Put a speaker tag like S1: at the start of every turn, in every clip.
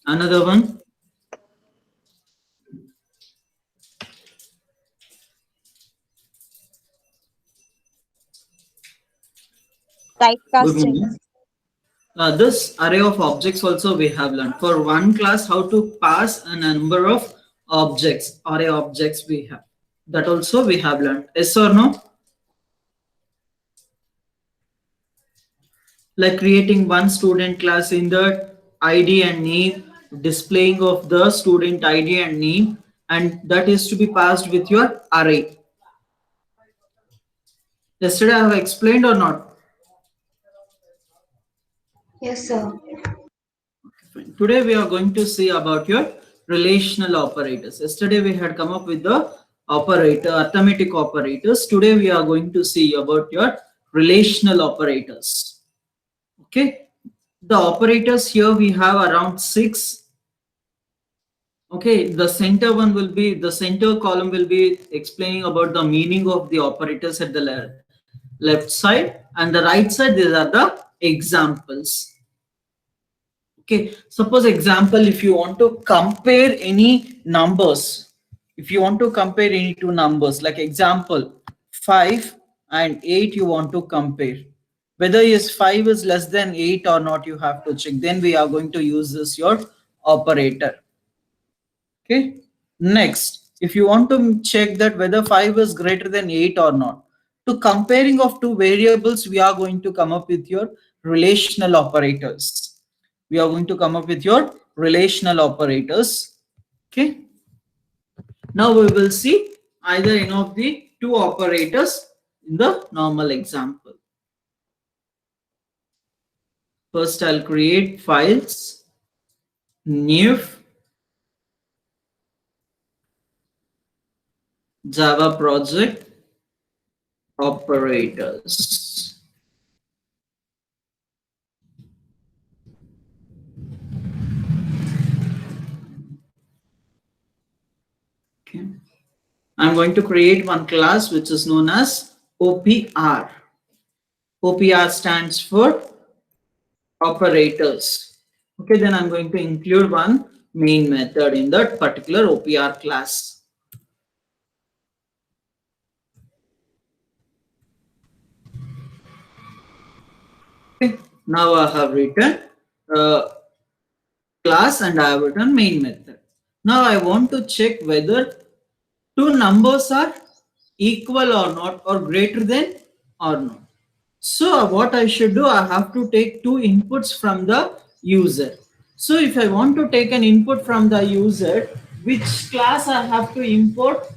S1: Another one. Good
S2: Typecasting.
S1: morning. This array of objects also we have learned. For one class, how to pass a number of objects, array objects we have. That also we have learned. Yes or no? Like creating one student class in the ID and name, displaying of the student ID and name, and that is to be passed with your array. Yesterday I have explained or not?
S3: Yes, sir.
S1: Fine. Today we are going to see about your relational operators. Yesterday we had come up with the operator, arithmetic operators. Today we are going to see about your relational operators. Okay. The operators here we have around 6. Okay, the center one will be, the center column will be explaining about the meaning of the operators at the left side, and the right side these are the examples. Okay, suppose example, if you want to compare any numbers, if you want to compare any two numbers, like example 5 and 8, you want to compare whether is 5 is less than 8 or not, you have to check. Then we are going to use this your operator. Okay. Next, if you want to check that whether 5 is greater than 8 or not, to comparing of two variables, we are going to come up with your relational operators. We are going to come up with your relational operators. Okay. Now we will see either any of the two operators in the normal example. First, I'll create files, new Java project operators. Okay. I'm going to create one class which is known as OPR. OPR stands for operators. Okay, then I'm going to include one main method in that particular OPR class. Okay, now I have written class and I have written main method. Now I want to check whether two numbers are equal or not, or greater than or not. So what I should do, I have to take two inputs from the user. So if I want to take an input from the user, which class I have to import?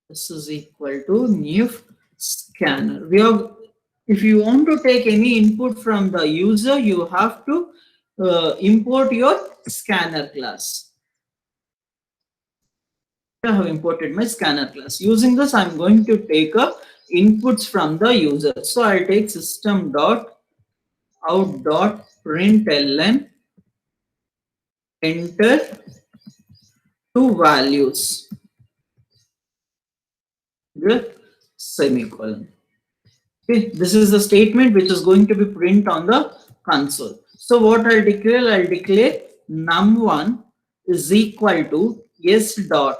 S1: This is equal to new scanner. If you want to take any input from the user, you have to import your scanner class. I have imported my scanner class. Using this, I'm going to take inputs from the user. So I'll take system.out.println, enter two values with semicolon. Okay, this is the statement which is going to be print on the console. So what I'll declare num1 is equal to s dot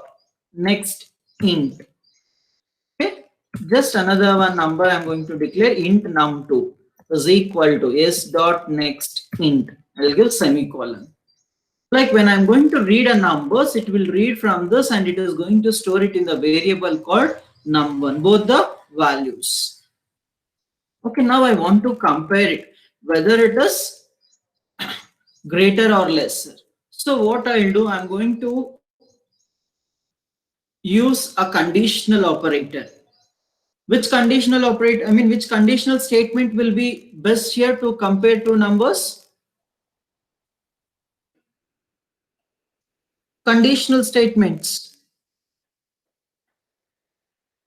S1: next int. Okay, just another one number I'm going to declare, int num2 is equal to s dot next int. I'll give semicolon. Like when I'm going to read a numbers, it will read from this and it is going to store it in the variable called num1, both the values. Okay, now I want to compare it, whether it is greater or lesser. So what I'll do, I'm going to use a conditional operator. Which conditional operator, which conditional statement will be best here to compare two numbers? Conditional statements.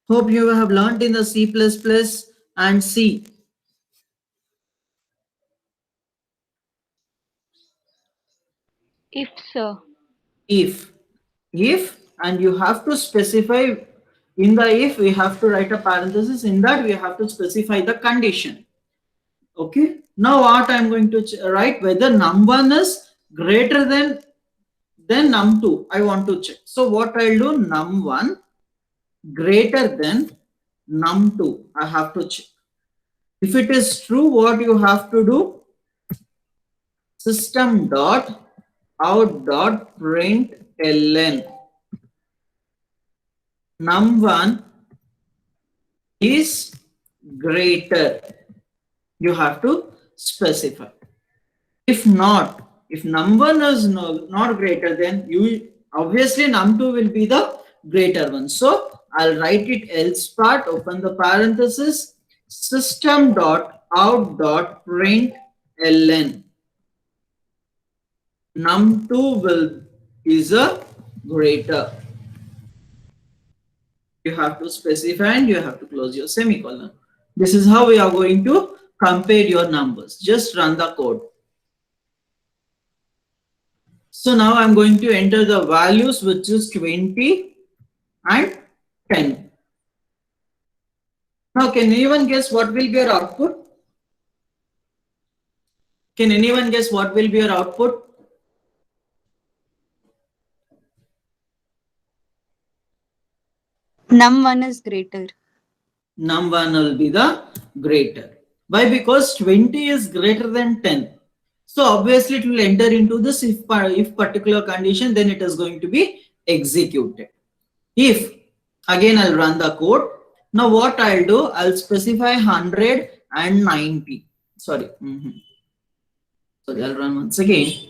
S1: Hope you have learned in the C++ and C.
S2: If so.
S1: If, and you have to specify in the if, we have to write a parenthesis. In that, we have to specify the condition. Okay. Now what I'm going to write, whether num1 is greater than num2. I want to check. So what I'll do, num1 greater than num2. I have to check. If it is true, what you have to do, system dot out dot println num1 is greater. You have to specify. If not, if num1 is not greater, then you obviously num2 will be the greater one. So I'll write it else part, open the parenthesis, system dot out dot println num2 will is a greater. You have to specify and you have to close your semicolon. This is how we are going to compare your numbers. Just run the code. So now I'm going to enter the values, which is 20 and 10. Now can anyone guess what will be your output? Can anyone guess what will be your output?
S3: Num1 is greater.
S1: Num1 will be the greater. Why? Because 20 is greater than 10. So obviously it will enter into this if particular condition, then it is going to be executed. If, again I'll run the code. Now what I'll do, I'll specify 100 and 90. Sorry. Sorry, I'll run once again.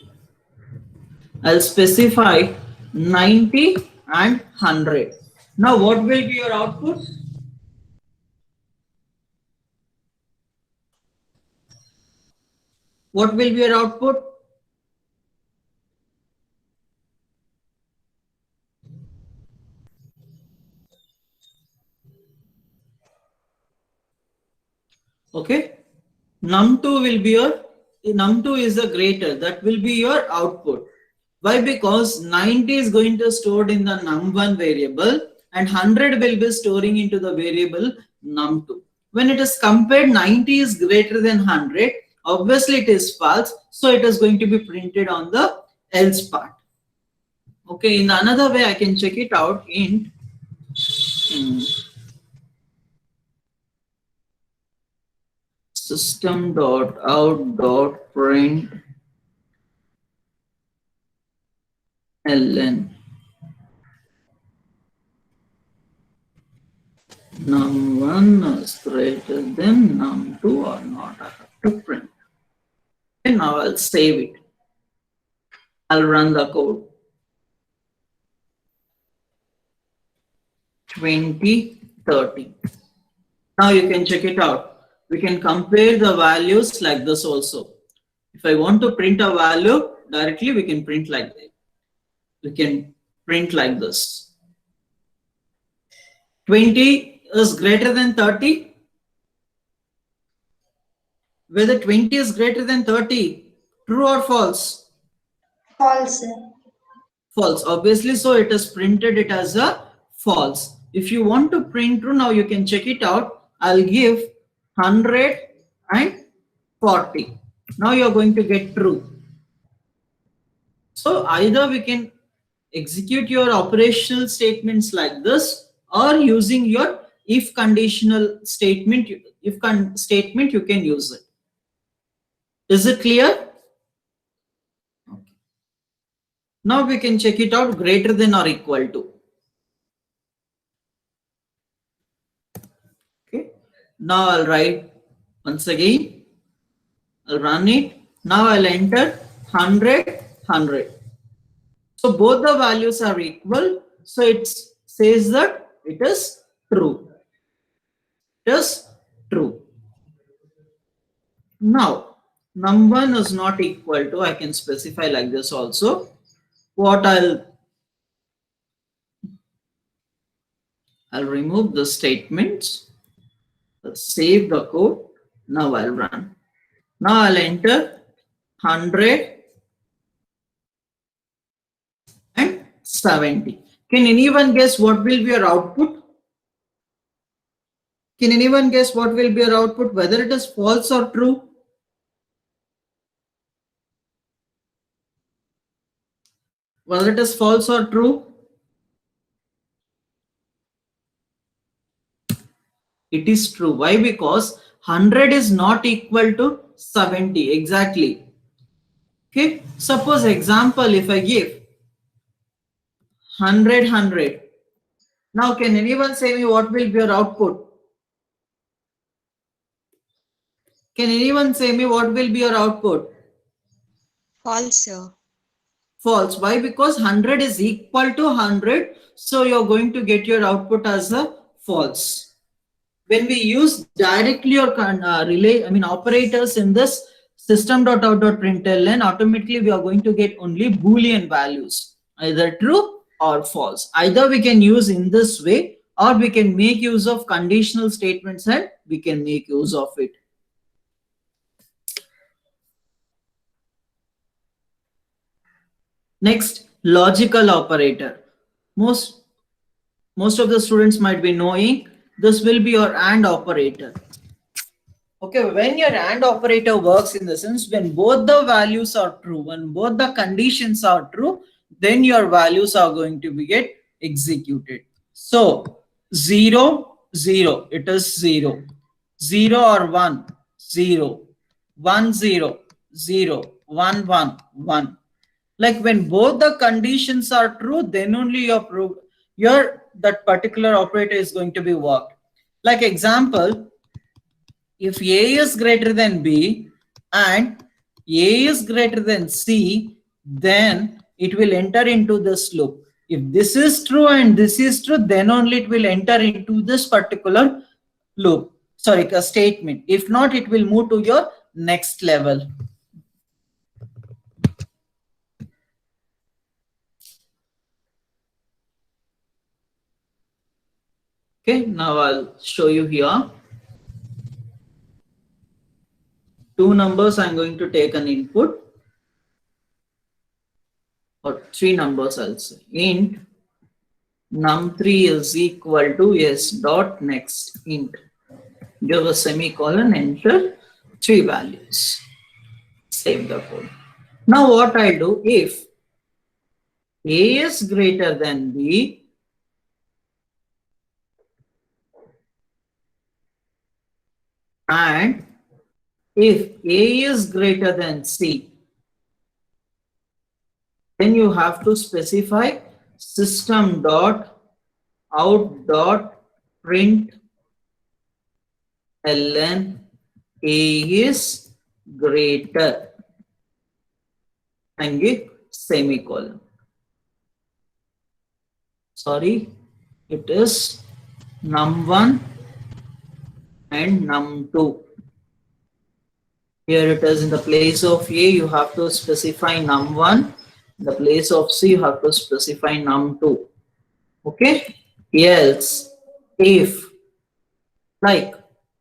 S1: I'll specify 90 and 100. Now what will be your output? What will be your output? Okay. Num2 will be your, num2 is the greater, that will be your output. Why? Because 90 is going to stored in the num1 variable and 100 will be storing into the variable num2. When it is compared, 90 is greater than 100. Obviously it is false. So it is going to be printed on the else part. Okay. In another way, I can check it out in system dot out dot println num1 is greater than num2 or not. I have to print. And now I'll save it. I'll run the code. 20, 30. Now you can check it out. We can compare the values like this also. If I want to print a value directly, we can print like that. We can print like this. 20 is greater than 30. Whether 20 is greater than 30, true or false?
S4: False.
S1: False, obviously. So it is printed it as a false. If you want to print true, now you can check it out. I'll give 100 and 40. Now you're going to get true. So either we can execute your operational statements like this, or using your if conditional statement, statement, you can use it. Is it clear? Okay. Now we can check it out, greater than or equal to. Okay. Now I'll write once again. I'll run it. Now I'll enter 100, 100. So both the values are equal. So it says that it is true. It is true. Now, num1 is not equal to, I can specify like this also. What I'll remove the statements. I'll save the code. Now I'll run. Now I'll enter 100 and 70. Can anyone guess what will be your output? Can anyone guess what will be your output, whether it is false or true? whether it is false or true. It is true. Why? Because 100 is not equal to 70. Exactly. Okay. Suppose example, if I give 100. Now, can anyone say me what will be your output? Can anyone say me what will be your output?
S3: False, sir.
S1: False. Why? Because 100 is equal to 100. So you're going to get your output as a false. When we use directly or operators in this system.out.println, automatically we are going to get only Boolean values, either true or false. Either we can use in this way, or we can make use of conditional statements and we can make use of it. Next, logical operator. Most of the students might be knowing this will be your AND operator. Okay, when your AND operator works in the sense when both the values are true, when both the conditions are true, then your values are going to be get executed. So 0, 0, it is 0. 0 or 1, 0. 1, 0, 0. 1, 1, 1. Like when both the conditions are true, then only your that particular operator is going to be worked. Like example, if A is greater than B and A is greater than C, then it will enter into this loop. If this is true and this is true, then only it will enter into this particular loop. Sorry, a statement. If not, it will move to your next level. Okay, now I'll show you here. Two numbers I'm going to take an input, or three numbers I'll say. Int num3 is equal to s dot next int. Give a semicolon, enter three values. Save the code. Now what I do, if A is greater than B and if A is greater than C, then you have to specify system dot out dot print ln A is greater and give semicolon. Sorry, it is num1 and num2. Here it is in the place of A, you have to specify num1. In the place of C, you have to specify num2. Okay? Else, if, like,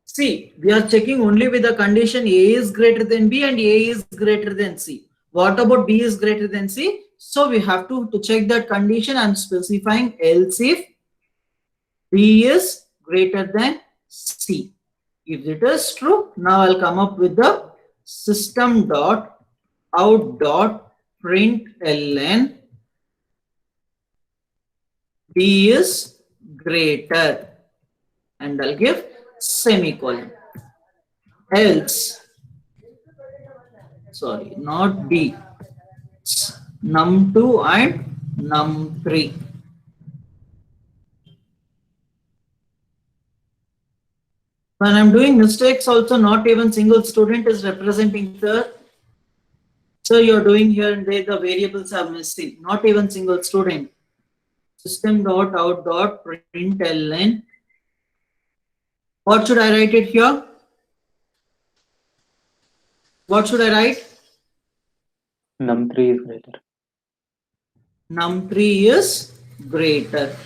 S1: see, we are checking only with the condition A is greater than B and A is greater than C. What about B is greater than C? So we have to check that condition and specifying else if B is greater than C. If it is true, now I'll come up with the system dot out dot print ln B is greater and I'll give semicolon. Else, sorry, not B, num2 and num3. When I'm doing mistakes also, not even single student is representing, sir. So you're doing here and there the variables are missing. Not even single student. System dot out dot print ln. What should I write it here? What should I write?
S4: num3 is greater.
S1: Num3 is greater.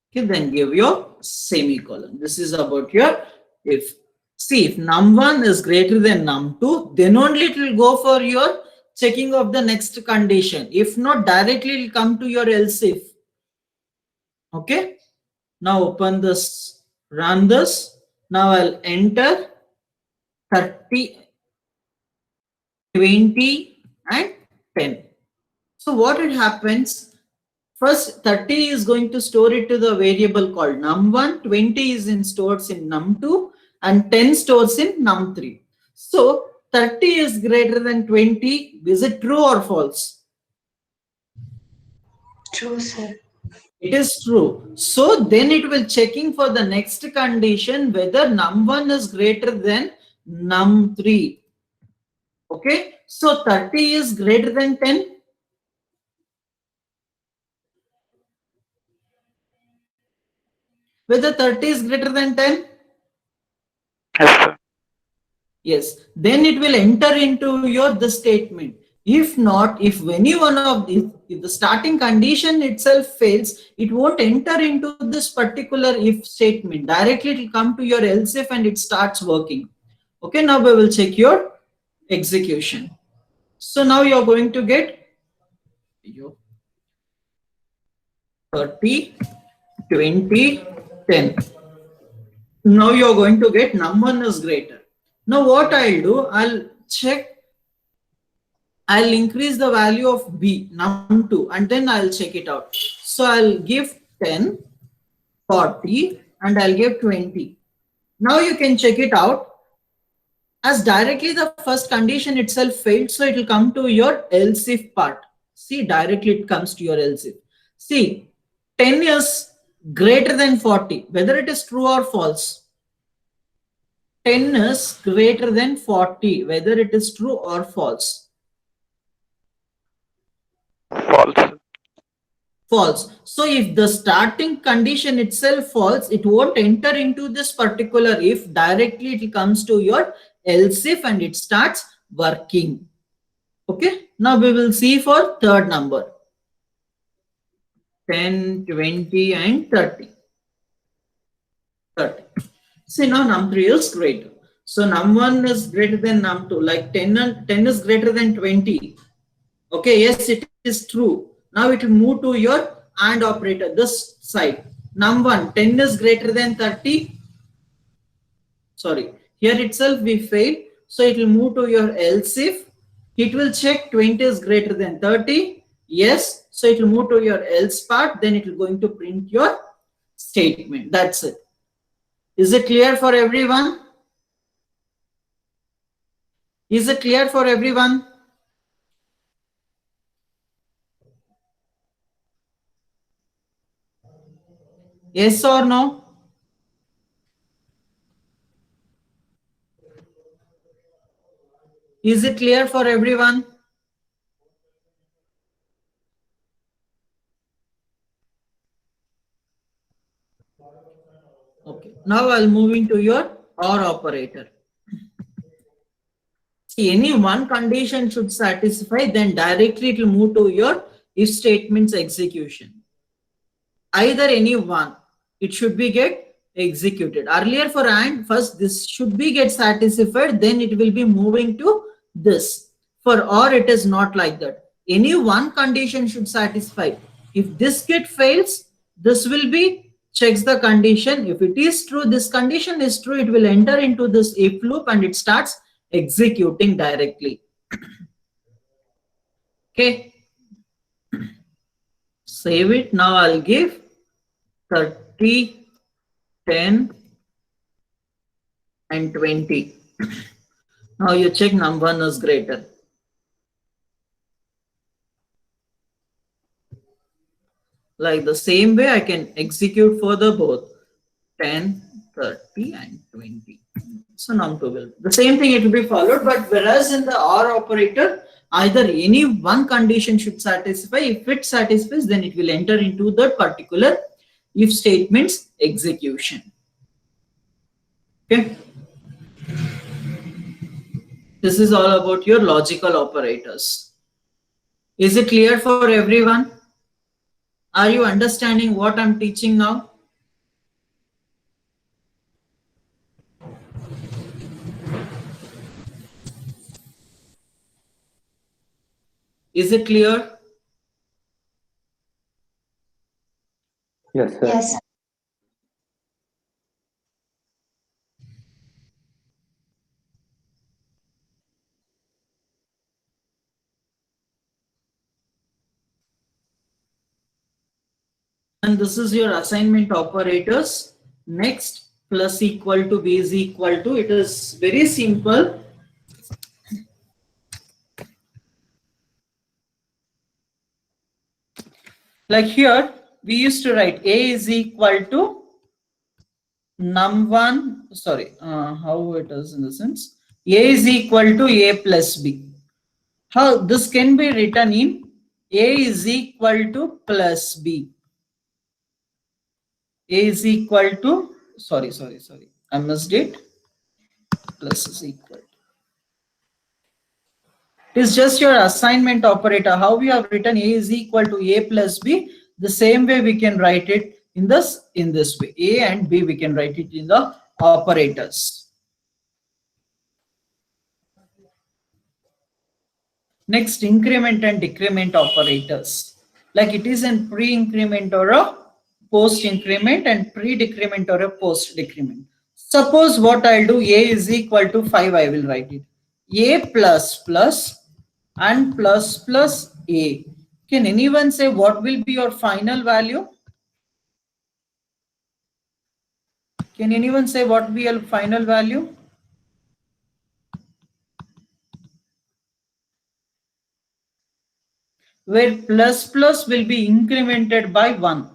S1: Okay, then give your semicolon. This is about your if. See, if num1 is greater than num2, then only it will go for your checking of the next condition. If not, directly it will come to your else if. Okay. Now open this, run this. Now I'll enter 30 20 and 10. So what it happens, first 30 is going to store it to the variable called num1, 20 is stores in num2, and 10 stores in num3. So 30 is greater than 20. Is it true or false?
S3: True, sir.
S1: It is true. So then it will checking for the next condition whether num1 is greater than num3. Okay. So 30 is greater than 10. Whether 30 is greater than 10?
S4: Yes, sir.
S1: Yes. Then it will enter into your the statement. If not, if any one of these, if the starting condition itself fails, it won't enter into this particular if statement. Directly it will come to your else if and it starts working. Okay, now we will check your execution. So now you're going to get your 30, 20, 10. Now you're going to get num1 is greater. Now what I'll do, I'll check, I'll increase the value of b, num2, and then I'll check it out. So I'll give 10, 40, and I'll give 20. Now you can check it out. As directly the first condition itself failed, so it will come to your else if part. See, directly it comes to your else if. See, 10 is greater than 40, whether it is true or false. 10 is greater than 40, whether it is true or false.
S4: False.
S1: False. So if the starting condition itself false, it won't enter into this particular if. Directly it comes to your else if and it starts working. Okay. Now we will see for third number. 10, 20 and 30. 30. See, now num3 is greater. So num1 is greater than num2. Like 10 is greater than 20. Okay, yes, it is true. Now it will move to your AND operator, this side. Num1, 10 is greater than 30. Sorry, here itself we failed. So it will move to your else if. It will check 20 is greater than 30. Yes, so it will move to your else part. Then it will going to print your statement. That's it. Is it clear for everyone? Is it clear for everyone? Yes or no? Is it clear for everyone? Okay. Now I'll move into your OR operator. See, any one condition should satisfy, then directly it will move to your if statements execution. Either any one, it should be get executed. Earlier for AND, first this should be get satisfied, then it will be moving to this. For OR, it is not like that. Any one condition should satisfy. If this get fails, this will be checks the condition. If it is true, this condition is true, it will enter into this if loop and it starts executing directly. Okay. Save it. Now I'll give 30, 10, and 20. Now you check num1 is greater. Like the same way I can execute for the both 10, 30 and 20. So num2 will. The same thing it will be followed, but whereas in the OR operator, either any one condition should satisfy. If it satisfies, then it will enter into that particular if statement's execution. Okay. This is all about your logical operators. Is it clear for everyone? Are you understanding what I'm teaching now? Is it clear?
S5: Yes, sir.
S3: Yes.
S1: and this is your assignment operators. Next, plus equal to b is equal to, it is very simple. Like here, we used to write a is equal to num1, sorry, how it is in the sense, a is equal to a plus b. How this can be written in a is equal to plus b. A is equal to, sorry, I missed it. Plus is equal to. It is just your assignment operator. How we have written a is equal to a plus b. The same way we can write it in this way. A and b we can write it in the operators. Next, increment and decrement operators. Like it is in pre-increment or a post-increment and pre-decrement or a post-decrement. Suppose what I'll do, a is equal to 5, I will write it. A plus plus and plus plus a. Can anyone say what will be your final value? Can anyone say what will be your final value? Where plus plus will be incremented by 1.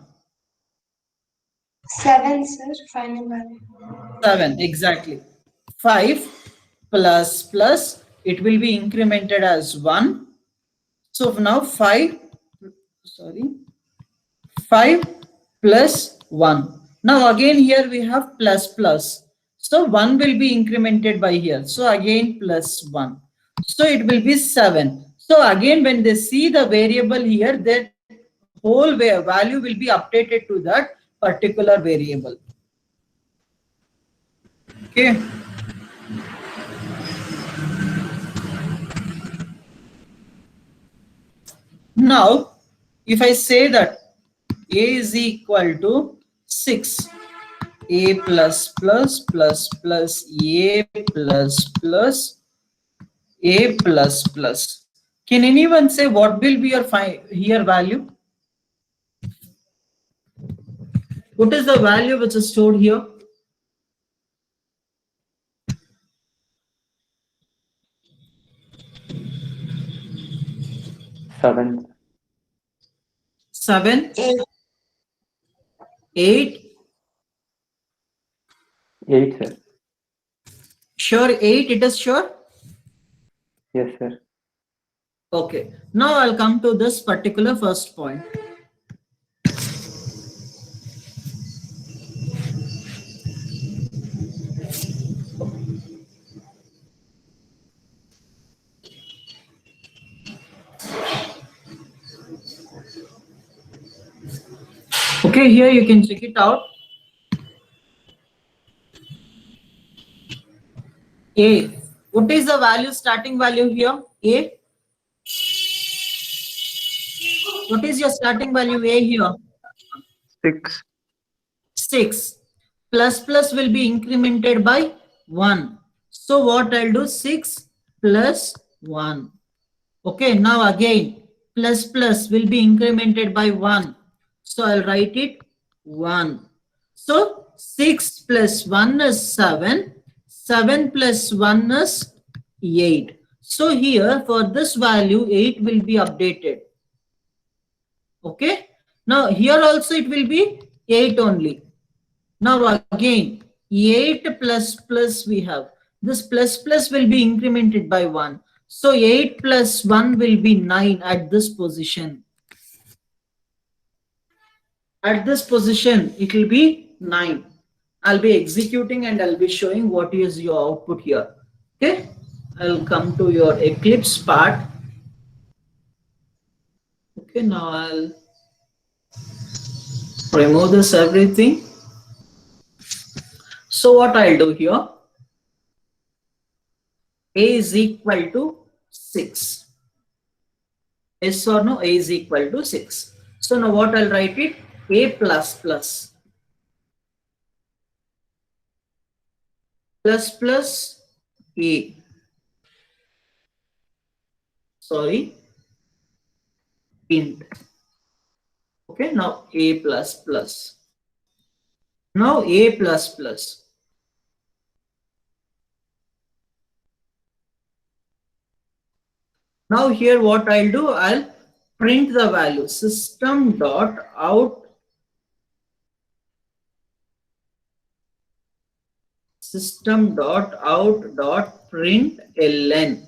S3: 7, sir. Final value.
S1: 7, exactly. 5 plus plus, it will be incremented as 1. So now 5 plus 1. Now again here we have plus plus. So 1 will be incremented by here. So again plus 1. So it will be 7. So again when they see the variable here, that whole value will be updated to that particular variable. Okay. Now, if I say that a is equal to 6, a plus plus plus plus a plus plus a plus plus. Can anyone say what will be your here value? What is the value which is stored here?
S5: Seven.
S1: 7,
S3: 8.
S1: 8.
S5: 8, sir.
S1: Sure, 8. It is sure.
S5: Yes, sir.
S1: Okay. Now I'll come to this particular first point. Okay, here you can check it out. A. What is the value, starting value here? A. What is your starting value A here?
S4: 6.
S1: 6. Plus plus will be incremented by 1. So what I'll do, 6 plus 1. Okay, now again, plus plus will be incremented by 1. So I'll write it 1. So 6 plus 1 is 7. 7 plus 1 is 8. So here for this value, 8 will be updated. Okay. Now here also it will be 8 only. Now again, 8 plus plus we have. This plus plus will be incremented by 1. So 8 plus 1 will be 9 at this position. At this position, it will be 9. I'll be executing and I'll be showing what is your output here. Okay. I'll come to your Eclipse part. Okay, now I'll remove this everything. So what I'll do here, A is equal to 6. Yes or no? A is equal to 6. So now what I'll write it, A plus plus. Plus plus A. Sorry. Int. Okay, now A plus plus. Now A plus plus. Now here what I'll do, I'll print the value system dot out print ln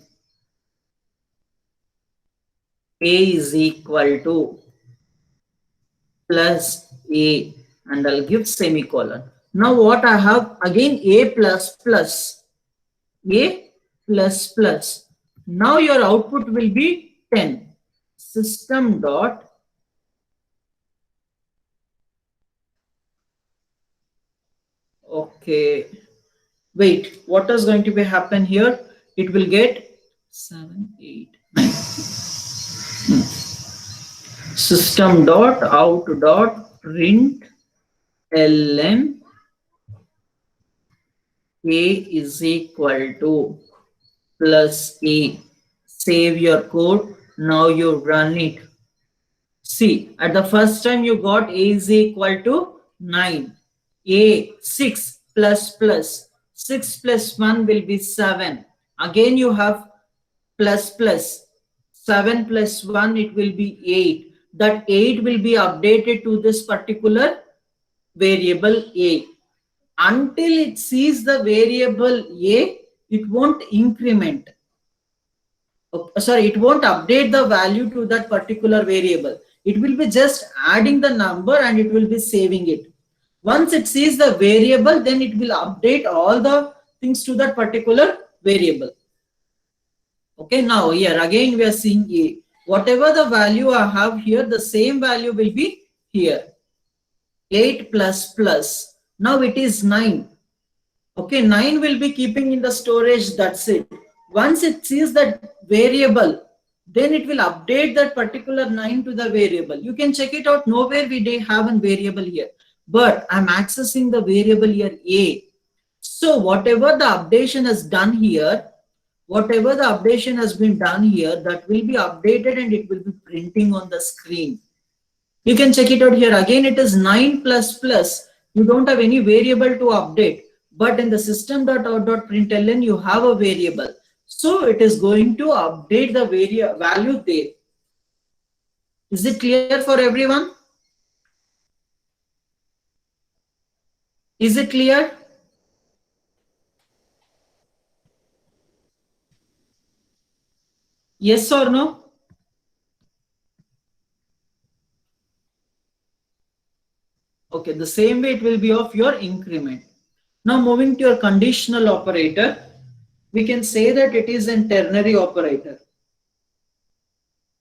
S1: A is equal to plus A, and I'll give semicolon. Now what I have again, A plus plus. Now your output will be 10. System dot okay. Wait, what is going to be happen here? It will get 7, 8, 9. System dot out dot print ln A is equal to plus A. Save your code. Now you run it. See, at the first time you got A is equal to 9. A 6 plus plus. 6 plus 1 will be 7. Again you have plus plus. 7 plus 1 it will be 8. That 8 will be updated to this particular variable A. Until it sees the variable A, it won't increment. Sorry, it won't update the value to that particular variable. It will be just adding the number and it will be saving it. Once it sees the variable, then it will update all the things to that particular variable. Okay, now here again we are seeing A. Whatever the value I have here, the same value will be here. 8 plus plus. Now it is 9. Okay, 9 will be keeping in the storage, that's it. Once it sees that variable, then it will update that particular 9 to the variable. You can check it out. Nowhere we have a variable here, but I'm accessing the variable here A. So whatever the updation has done here, whatever the updation has been done here, that will be updated and it will be printing on the screen. You can check it out here. Again, it is 9 plus plus. You don't have any variable to update, but in the system.out.println, you have a variable. So it is going to update the value there. Is it clear for everyone? Is it clear? Yes or no? Okay, the same way it will be of your increment. Now moving to your conditional operator, we can say that it is a ternary operator.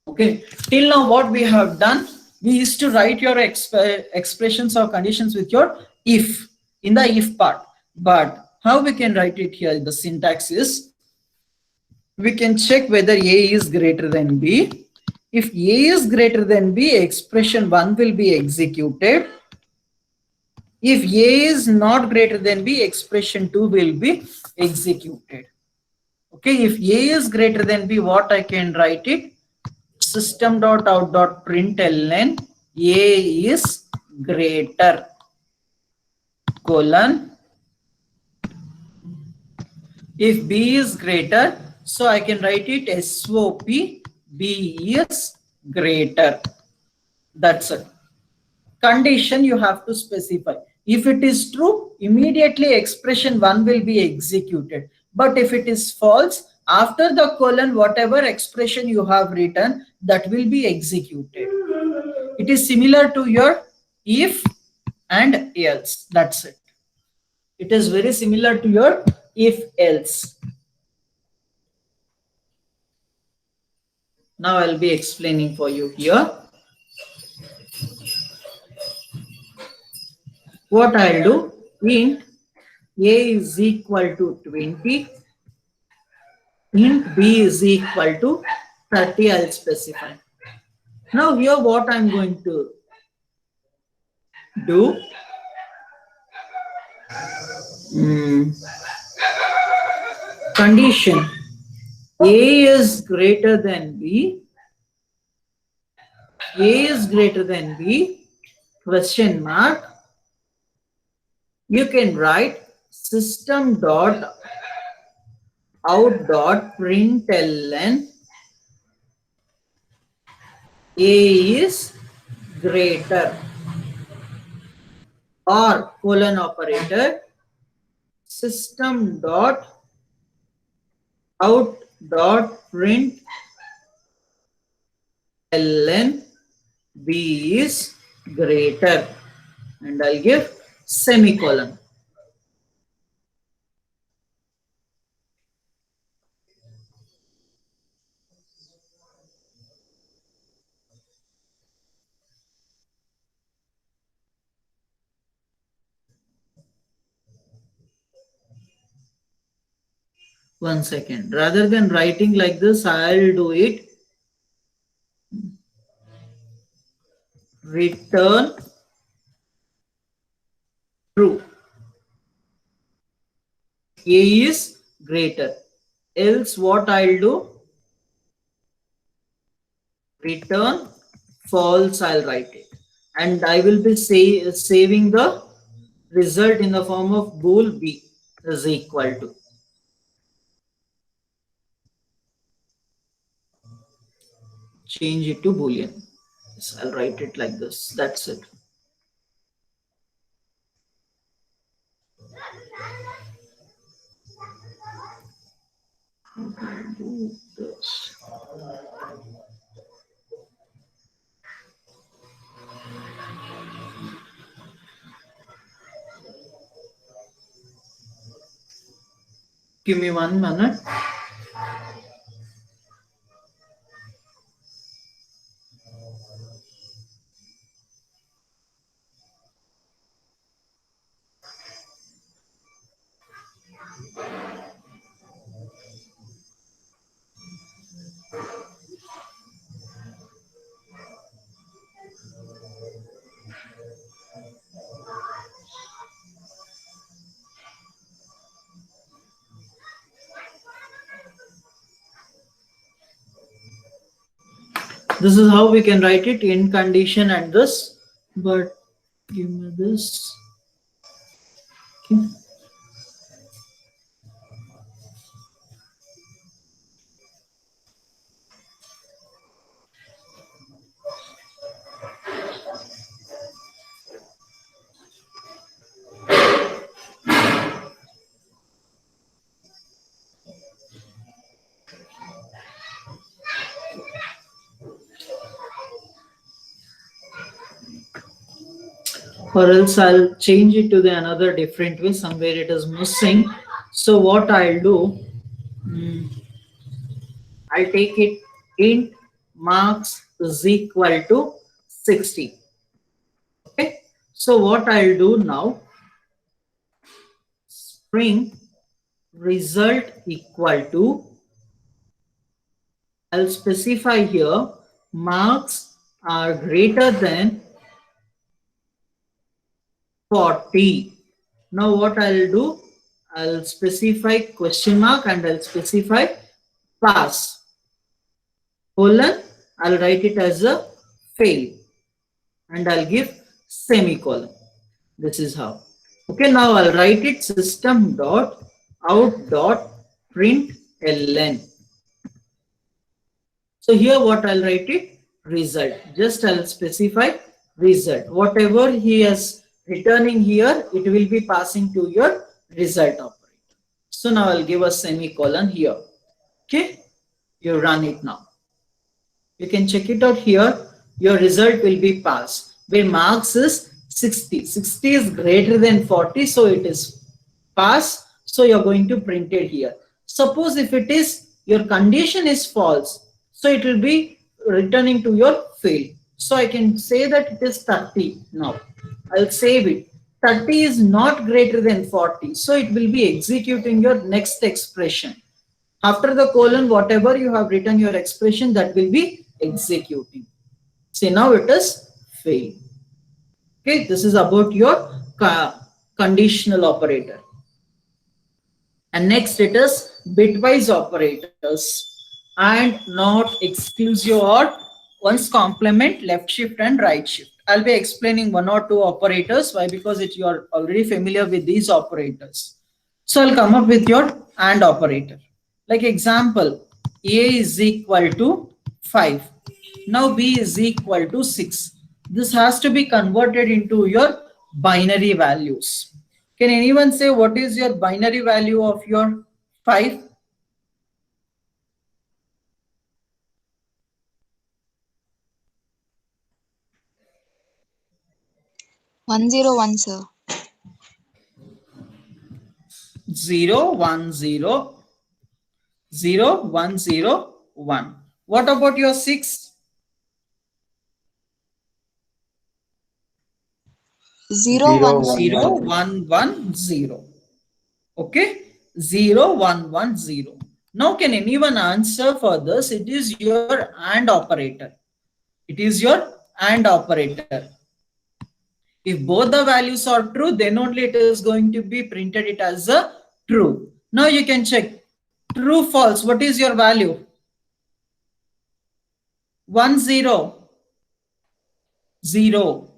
S1: Okay, till now what we have done, we used to write your expressions or conditions with your if, in the if part. But how we can write it here, the syntax is, we can check whether A is greater than B. If A is greater than B, expression 1 will be executed. If A is not greater than B, expression 2 will be executed. Okay, if A is greater than B, what I can write it? System.out.println A is greater, colon. If B is greater, so I can write it SOP, B is greater. That's it. Condition you have to specify. If it is true, immediately expression 1 will be executed. But if it is false, after the colon, whatever expression you have written, that will be executed. It is similar to your if and else. That's it. It is very similar to your if else. Now I'll be explaining for you here. What I'll do, int A is equal to 20, int B is equal to 30, I'll specify. Now here what I'm going to do, condition A is greater than B, A is greater than B, question mark, you can write system dot out dot println A is greater, or colon operator, system dot out dot println B is greater, and I'll give semicolon. One second. Rather than writing like this, I'll do it. Return true. A is greater. Else what I'll do? Return false, I'll write it. And I will be saving the result in the form of bool B is equal to. Change it to boolean. Yes, I'll write it like this. That's it. How do I do this? Give me 1 minute. This is how we can write it in condition and this, but give me this. Okay. Or else I'll change it to the another different way, somewhere it is missing. So what I'll do, I'll take it int marks is equal to 60. Okay. So what I'll do now, string result equal to, I'll specify here marks are greater than 40. Now what I'll do, I'll specify question mark and I'll specify pass. Colon, I'll write it as a fail and I'll give semicolon. This is how. Okay, now I'll write it system dot out dot println. So here what I'll write it, result. Just I'll specify result. Whatever he is returning here, it will be passing to your result operator. So now I'll give a semicolon here. Okay, you run it now. You can check it out here. Your result will be passed. Where marks is 60. 60 is greater than 40, so it is pass. So you're going to print it here. Suppose if it is, your condition is false, so it will be returning to your fail. So I can say that it is 30 now. I'll save it. 30 is not greater than 40, so it will be executing your next expression. After the colon, whatever you have written your expression, that will be executing. See, now it is fail. Okay, this is about your conditional operator. And next it is bitwise operators and not exclusive or one's complement, left shift and right shift. I'll be explaining one or two operators. Why? Because you are already familiar with these operators. So I'll come up with your AND operator. Like example, A is equal to 5. Now B is equal to 6. This has to be converted into your binary values. Can anyone say what is your binary value of your 5?
S6: 101, sir.
S1: 0, 1, 0, 0, 1, 0, 1. What about your 6?
S6: 0, 1,
S1: 0, 1, 1, 0. Okay, 0, 1, 1, 0. Now can anyone answer for this? It is your AND operator. It is your AND operator. If both the values are true, then only it is going to be printed it as a true. Now you can check. True, false. What is your value? 1, 0, 0.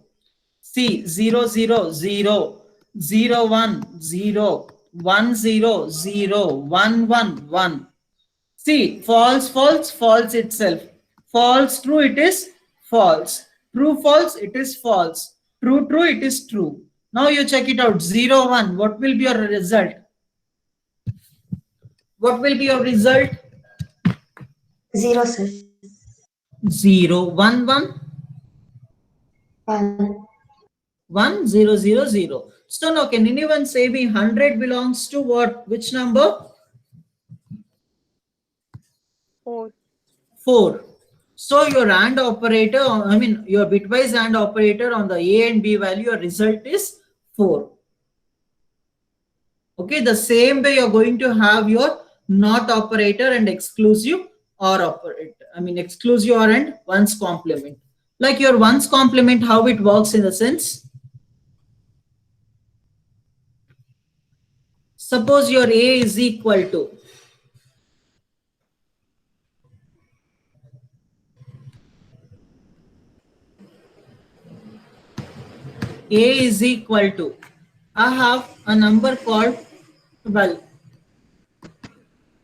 S1: C 0, 0, 0, 0, 1, 0, 1, 0, 0, 1, 1, 1. See, false, false, false itself. False, true, it is false. True, false, it is false. True, true, it is true. Now you check it out. 0, 1. What will be your result? What will be your result?
S3: 0, sir.
S1: 0, 1, 1.
S3: 1.
S1: 1, 0, 0, 0. So now can anyone say me 100 belongs to what? Which number?
S2: 4.
S1: 4. So your AND operator, I mean your bitwise AND operator on the A and B value, your result is 4. Okay, the same way you're going to have your NOT operator and exclusive OR operator. I mean exclusive OR and ones complement. Like your ones complement, how it works in the sense. Suppose your A is equal to A is equal to, I have a number called 12.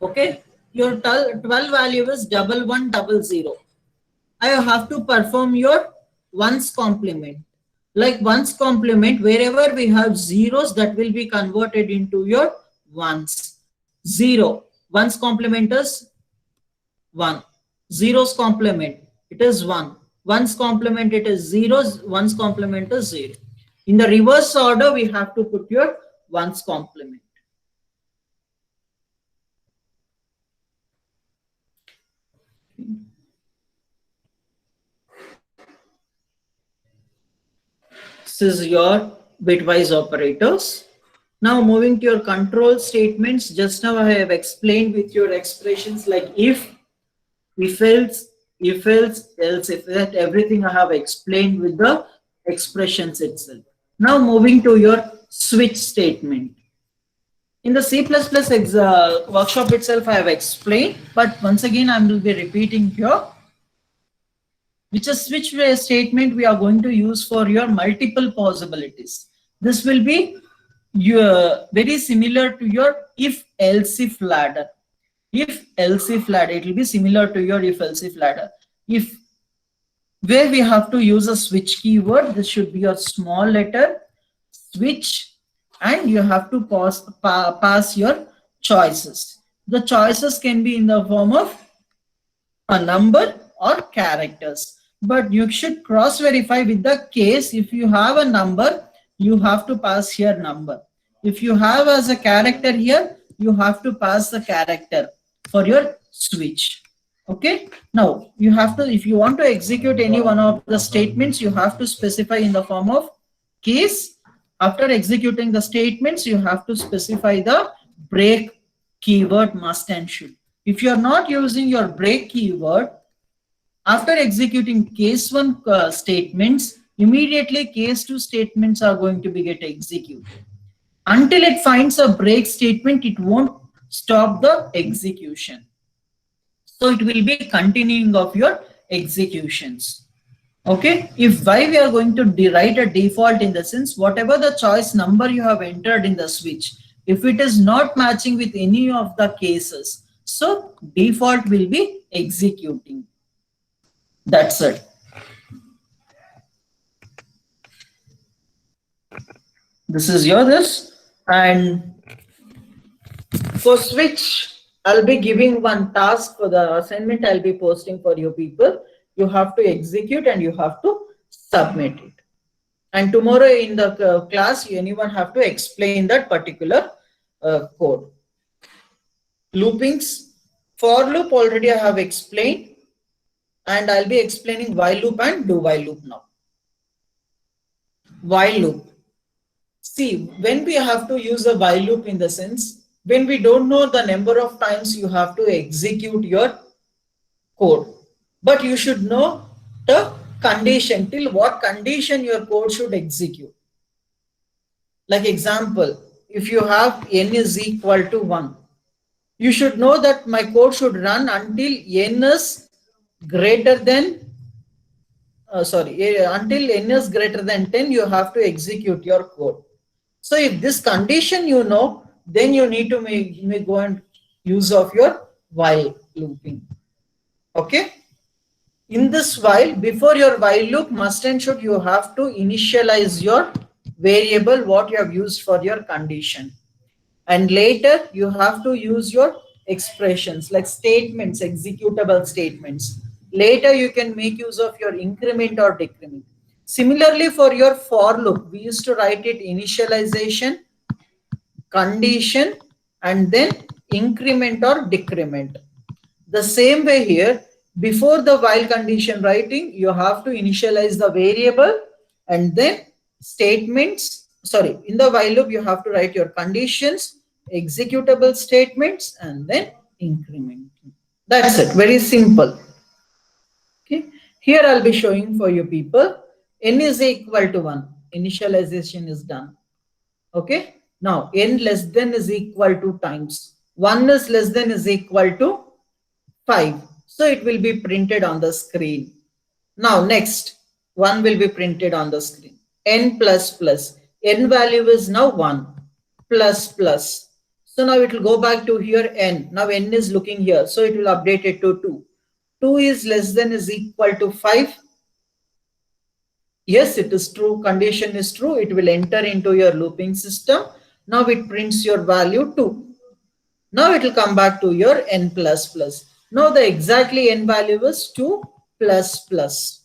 S1: Okay, your 12 value is 1100. I have to perform your ones complement. Like ones complement, wherever we have zeros, that will be converted into your ones. 0. Ones complement is 1. Zeros complement, it is 1. Ones complement, it is 0. Ones complement is 0. In the reverse order, we have to put your ones complement. This is your bitwise operators. Now moving to your control statements. Just now I have explained with your expressions like if else, else, if that, everything I have explained with the expressions itself. Now moving to your switch statement. In the C++ workshop itself I have explained, but once again I will be repeating here. Which is switch statement we are going to use for your multiple possibilities. This will be very similar to your if-else-if ladder. If-else-if ladder, it will be similar to your if-else-if ladder. If where we have to use a switch keyword, this should be a small letter, switch, and you have to pass your choices. The choices can be in the form of a number or characters. But you should cross verify with the case. If you have a number, you have to pass here number. If you have as a character here, you have to pass the character for your switch. Okay. Now you have to, if you want to execute any one of the statements, you have to specify in the form of case. After executing the statements, you have to specify the break keyword must and should. If you are not using your break keyword, after executing case 1 statements, immediately case 2 statements are going to be get executed. Until it finds a break statement, it won't stop the execution. So it will be continuing of your executions. Okay, if Y we are going to write a default in the sense whatever the choice number you have entered in the switch, if it is not matching with any of the cases, so default will be executing. That's it. This is your this, and for switch I'll be giving one task for the assignment I'll be posting for you people. You have to execute and you have to submit it. And tomorrow in the class, anyone have to explain that particular code. Loopings, for loop already I have explained, and I'll be explaining while loop and do while loop now. While loop. See, when we have to use a while loop in the sense, when we don't know the number of times you have to execute your code, but you should know the condition, till what condition your code should execute. Like example, if you have n is equal to 1, you should know that my code should run until n is greater than, until n is greater than 10, you have to execute your code. So if this condition you know, then you need to make go and use of your while looping. Okay. In this while, before your while loop, must and should you have to initialize your variable what you have used for your condition. And later you have to use your expressions like statements, executable statements. Later you can make use of your increment or decrement. Similarly for your for loop, we used to write it initialization, condition, and then increment or decrement. The same way here, before the while condition writing, you have to initialize the variable and then statements. Sorry, in the while loop, you have to write your conditions, executable statements, and then increment. That's it. Very simple. Okay. Here I'll be showing for you people. N is equal to 1. Initialization is done. Okay. Now n less than is equal to times 1 is less than is equal to 5. So it will be printed on the screen. Now next 1 will be printed on the screen. N plus plus. N value is now 1 plus plus. So now it will go back to here n. Now n is looking here. So it will update it to 2. 2 is less than is equal to 5. Yes, it is true. Condition is true. It will enter into your looping system. Now it prints your value 2. Now it will come back to your n plus plus. Now the exactly n value is 2 plus plus.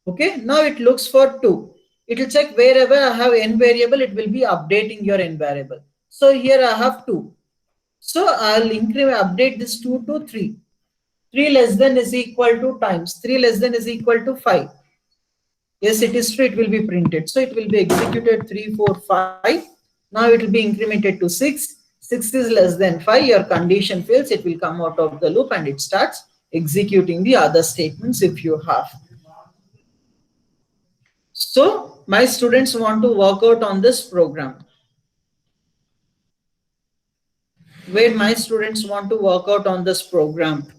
S1: Okay. Now it looks for 2. It will check wherever I have n variable, it will be updating your n variable. So here I have 2. So I'll update this 2 to 3. 3 less than is equal to times 3 less than is equal to 5. Yes, it is true. It will be printed. So it will be executed 3, 4, 5. Now it will be incremented to 6. 6 is less than 5. Your condition fails. It will come out of the loop and it starts executing the other statements if you have. So my students want to work out on this program. Where my students want to work out on this program.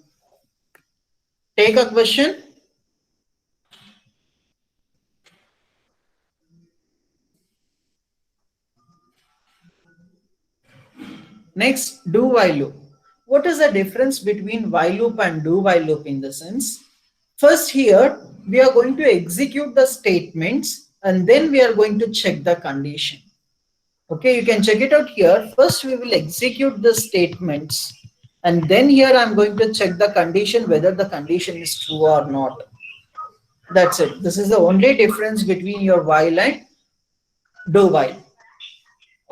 S1: Take a question. Next, do while loop. What is the difference between while loop and do while loop in the sense? First here, we are going to execute the statements and then we are going to check the condition. Okay, you can check it out here. First, we will execute the statements and then here I'm going to check the condition, whether the condition is true or not. That's it. This is the only difference between your while and do while.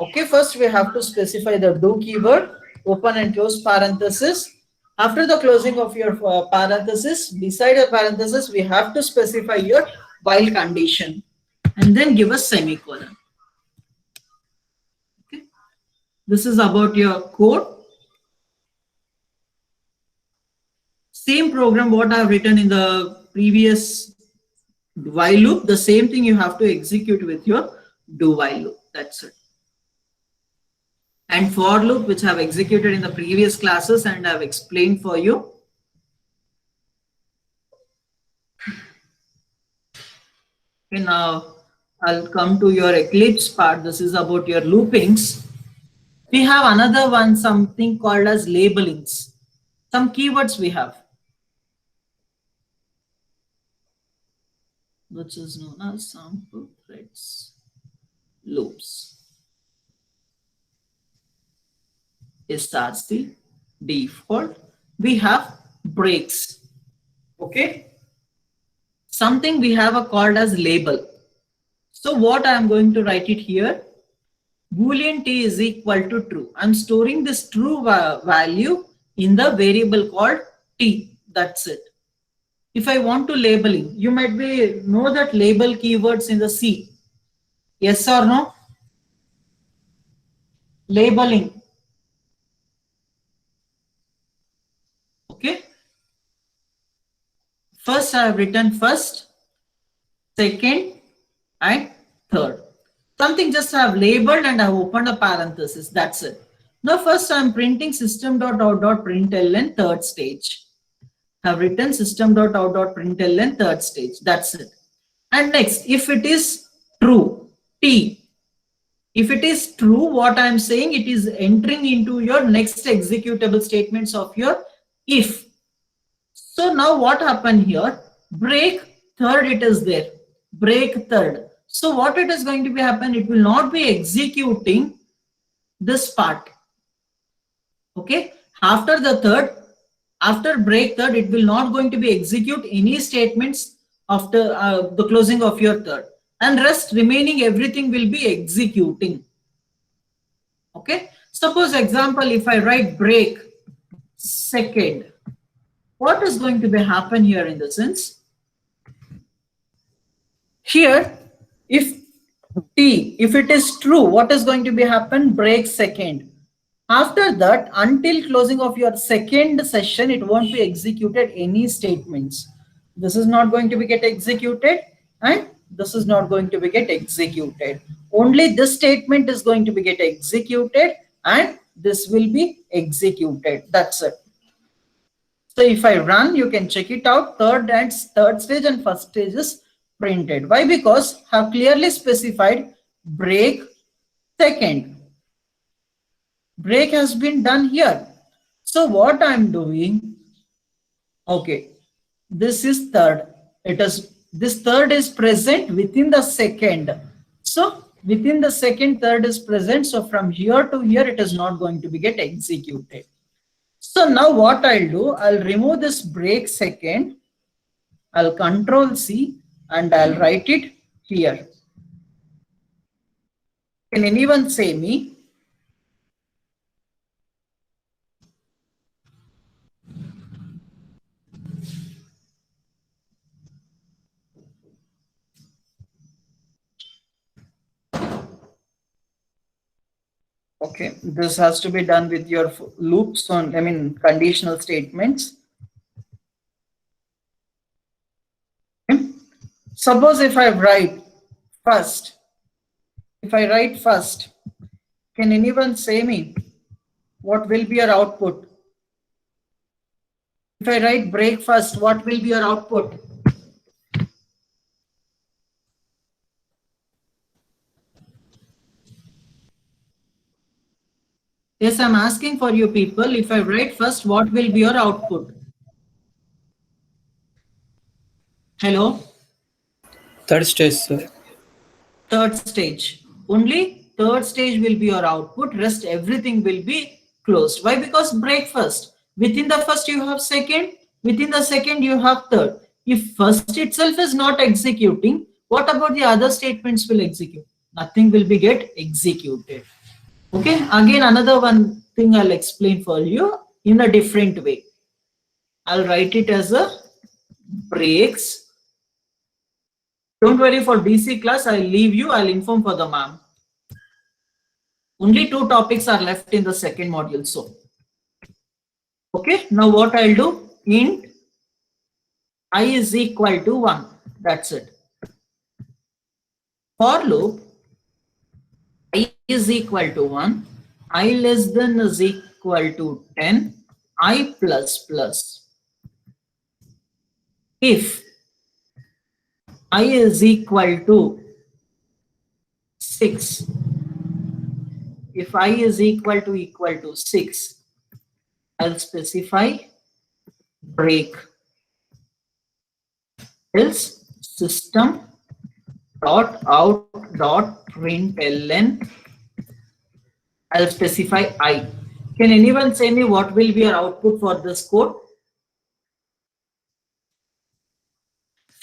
S1: Okay, first we have to specify the do keyword, open and close parenthesis. After the closing of your parenthesis, beside a parenthesis, we have to specify your while condition and then give a semicolon. Okay, this is about your code. Same program what I have written in the previous while loop, the same thing you have to execute with your do while loop. That's it. And for loop, which I have executed in the previous classes and I have explained for you. Okay, now I'll come to your Eclipse part. This is about your loopings. We have another one, something called as labelings. Some keywords we have, which is known as sample threads loops. SRC, default. We have breaks. Okay. Something we have a called as label. So what I am going to write it here, Boolean t is equal to true. I'm storing this true value in the variable called t. That's it. If I want to labeling, you might be know that label keywords in the C. Yes or no? Labeling. Okay. First I have written first, second, and third. Something just I have labeled and I have opened a parenthesis. That's it. Now first I am printing system.out.println third stage. I have written system.out.println third stage. That's it. And next, if it is true, T. If it is true, what I am saying, it is entering into your next executable statements of your if. So now what happened here? Break third, it is there. Break third. So what it is going to be happen? It will not be executing this part. Okay. After the third, after break third, it will not going to be execute any statements after the closing of your third, and rest remaining everything will be executing. Okay. Suppose example, if I write break second, what is going to be happen here in the sense? Here, if T, if it is true, what is going to be happen? Break second. After that, until closing of your second session, it won't be executed any statements. This is not going to be get executed, and this is not going to be get executed. Only this statement is going to be get executed, and this will be executed. That's it. So if I run, you can check it out. Third stage and first stage is printed. Why? Because I have clearly specified break second. Break has been done here. So what I'm doing, okay, this is third. This third is present within the second. So within the second, third is present. So from here to here, it is not going to be get executed. So now what I'll do, I'll remove this break second. I'll Control C and I'll write it here. Can anyone say me? Okay, this has to be done with your loops on, conditional statements. Okay. Suppose if I write first, can anyone say me what will be your output? If I write break first, what will be your output? Yes, I'm asking for you people. If I write first, what will be your output? Hello?
S7: Third stage, sir.
S1: Third stage. Only third stage will be your output. Rest everything will be closed. Why? Because break first. Within the first you have second. Within the second you have third. If first itself is not executing, what about the other statements will execute? Nothing will be get executed. Okay. Again, another one thing I'll explain for you in a different way. I'll write it as a breaks. Don't worry, for DC class, I'll leave you. I'll inform for the ma'am. Only 2 topics are left in the second module. So, okay. Now what I'll do, int I is equal to 1. That's it. For loop, I is equal to 1. I less than is equal to 10. I plus plus. If I is equal to 6. If I is equal to 6, I'll specify break. Else system dot out dot println. I'll specify I. Can anyone say me what will be our output for this code?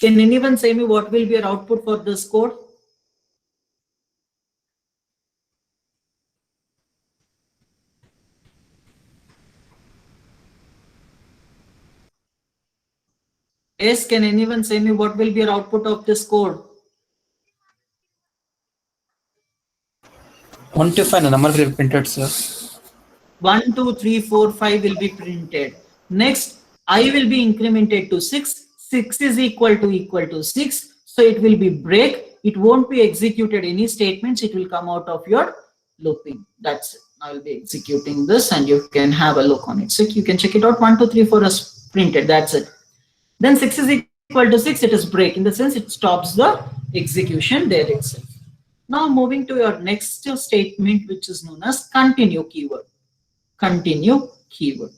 S1: Can anyone say me what will be our output for this code? Yes, can anyone say me what will be our output of this code?
S7: 1 to 5 number will be printed, sir.
S1: 1, 2, 3, 4, 5 will be printed. Next, I will be incremented to 6. 6 is equal to 6. So it will be break. It won't be executed any statements. It will come out of your looping. That's it. I will be executing this and you can have a look on it. So you can check it out. 1, 2, 3, 4 is printed. That's it. Then 6 is equal to 6. It is break. In the sense it stops the execution there itself. Now moving to your next statement, which is known as continue keyword. Continue keyword.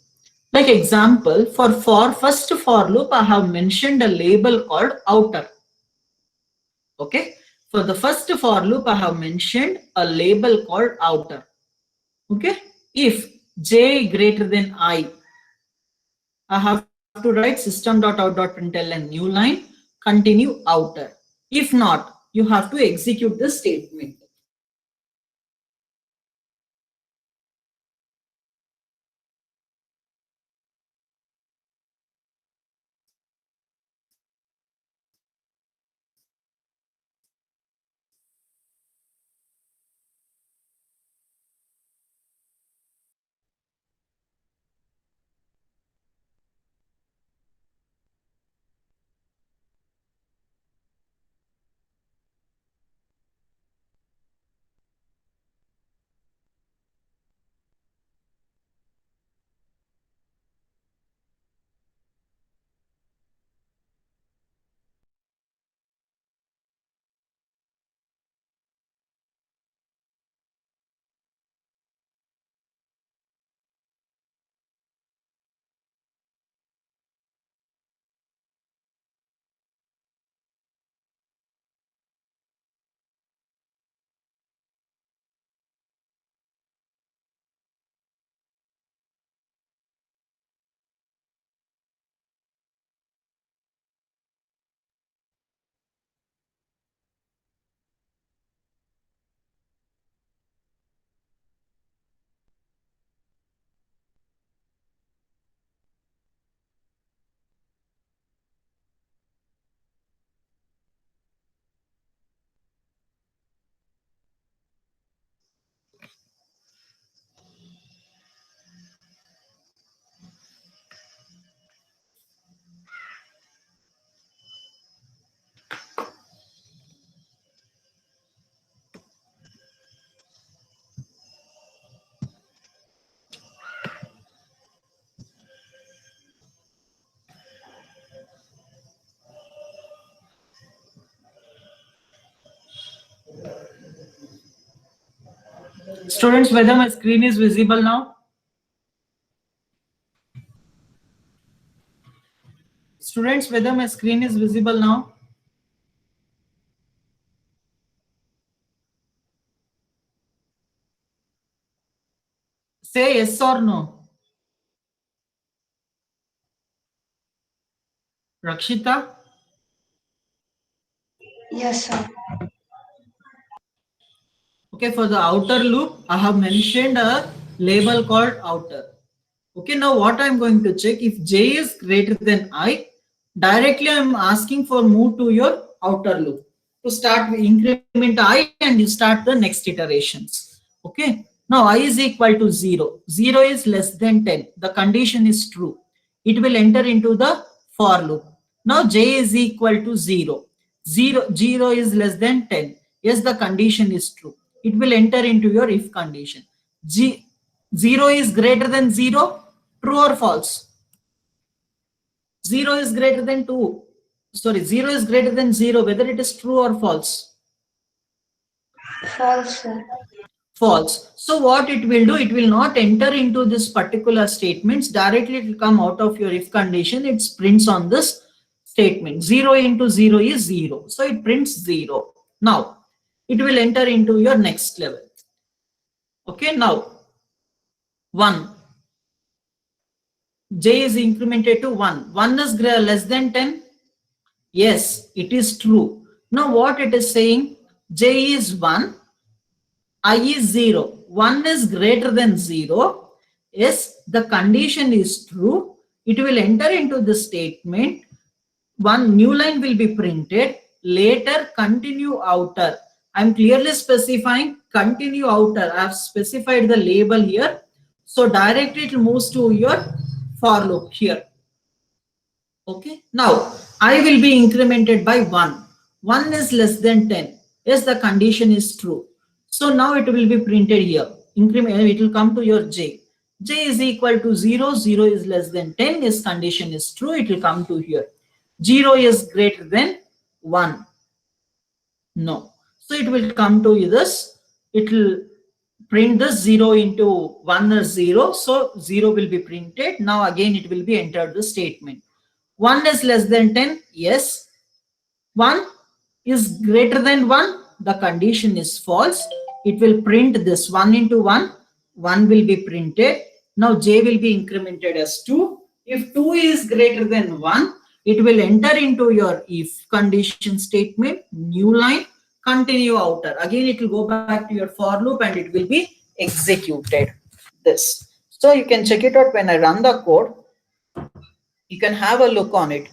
S1: Like example, for first for loop, I have mentioned a label called outer. Okay. For the first for loop, I have mentioned a label called outer. Okay. If j greater than I have to write system.out.println new line, continue outer. If not, you have to execute this statement. Students, whether my screen is visible now? Students, whether my screen is visible now? Say yes or no. Rakshita?
S3: Yes, sir.
S1: Okay, for the outer loop, I have mentioned a label called outer. Okay, now what I'm going to check, if j is greater than I, directly I'm asking for move to your outer loop to start with increment I and you start the next iterations. Okay, now I is equal to 0. 0 is less than 10. The condition is true. It will enter into the for loop. Now j is equal to 0. 0 is less than 10. Yes, the condition is true. It will enter into your if condition. 0 is greater than 0. True or false? 0 is greater than 2. sorry, 0 is greater than 0, whether it is true or false.
S3: False, sir.
S1: False. So what it will do, it will not enter into this particular statements. Directly it will come out of your if condition. It prints on this statement. 0 into 0 is 0. So it prints 0. Now it will enter into your next level. Okay, now 1. J is incremented to 1. 1 is less than 10. Yes, it is true. Now what it is saying, J is 1, I is 0. 1 is greater than 0. Yes, the condition is true. It will enter into the statement. One new line will be printed. Later, continue outer. I'm clearly specifying continue outer. I have specified the label here. So directly it moves to your for loop here. Okay. Now, I will be incremented by 1. 1 is less than 10. Yes, the condition is true. So now it will be printed here. Increment, it will come to your J. J is equal to 0. 0 is less than 10. Yes, condition is true. It will come to here. 0 is greater than 1. No. So it will come to this. It will print this 0 into 1 is 0. So 0 will be printed. Now again it will be entered the statement. 1 is less than 10. Yes. 1 is greater than 1. The condition is false. It will print this 1 into 1. 1 will be printed. Now J will be incremented as 2. If 2 is greater than 1, it will enter into your if condition statement, new line, continue outer. Again, it will go back to your for loop and it will be executed. This. So you can check it out when I run the code. You can have a look on it.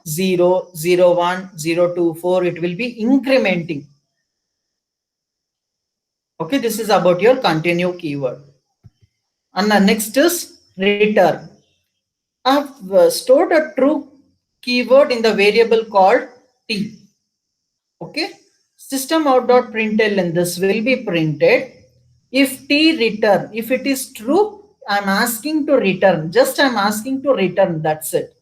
S1: 0, 0, 1, 0, 2, 4. It will be incrementing. Okay, this is about your continue keyword. And the next is return. I have stored a true keyword in the variable called t. Okay, system out.println, this will be printed. If t return, if it is true, I'm asking to return. Just I'm asking to return. That's it.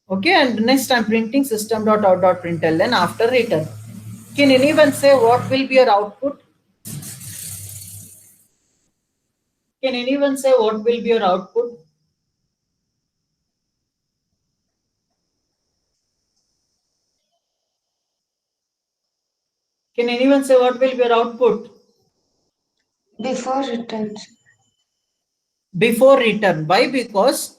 S1: Okay, and next I'm printing system.out.println after return. Can anyone say what will be your output? Can anyone say what will be your output? Can anyone say what will be your output?
S3: Before returns.
S1: Before return. Why? Because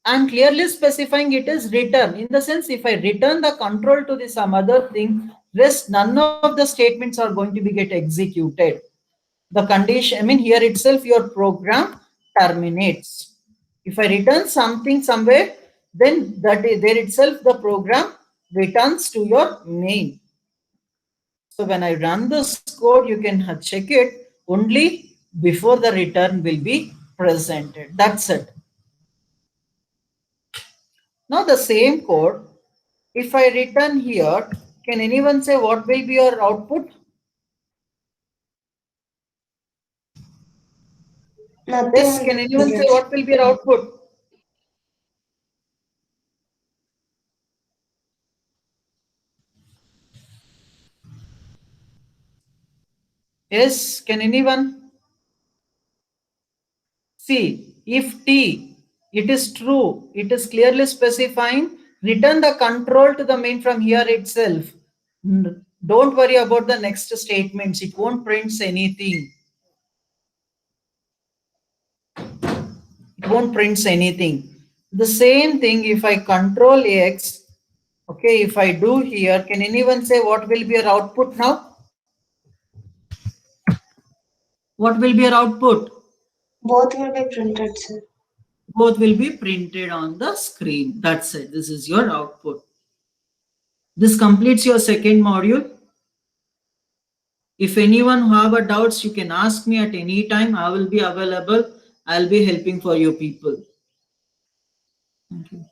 S1: I'm clearly specifying it is return. In the sense, if I return the control to the some other thing, rest none of the statements are going to be get executed. The condition, I mean here itself your program terminates. If I return something somewhere, then that is there itself the program returns to your main. So when I run this code, you can check it only before the return will be presented. That's it. Now the same code, if I return here, can anyone say what will be your output?
S3: Nothing.
S1: Yes, can anyone say what will be your output? Yes, can anyone? See, if t, it is true, it is clearly specifying, return the control to the main from here itself. Don't worry about the next statements, it won't print anything. It won't print anything. The same thing if I control X, okay, if I do here, can anyone say what will be your output now? What will be your output?
S3: Both will be printed, sir.
S1: Both will be printed on the screen. That's it. This is your output. This completes your second module. If anyone who have a doubts, you can ask me at any time. I will be available. I'll be helping for you people. Thank you.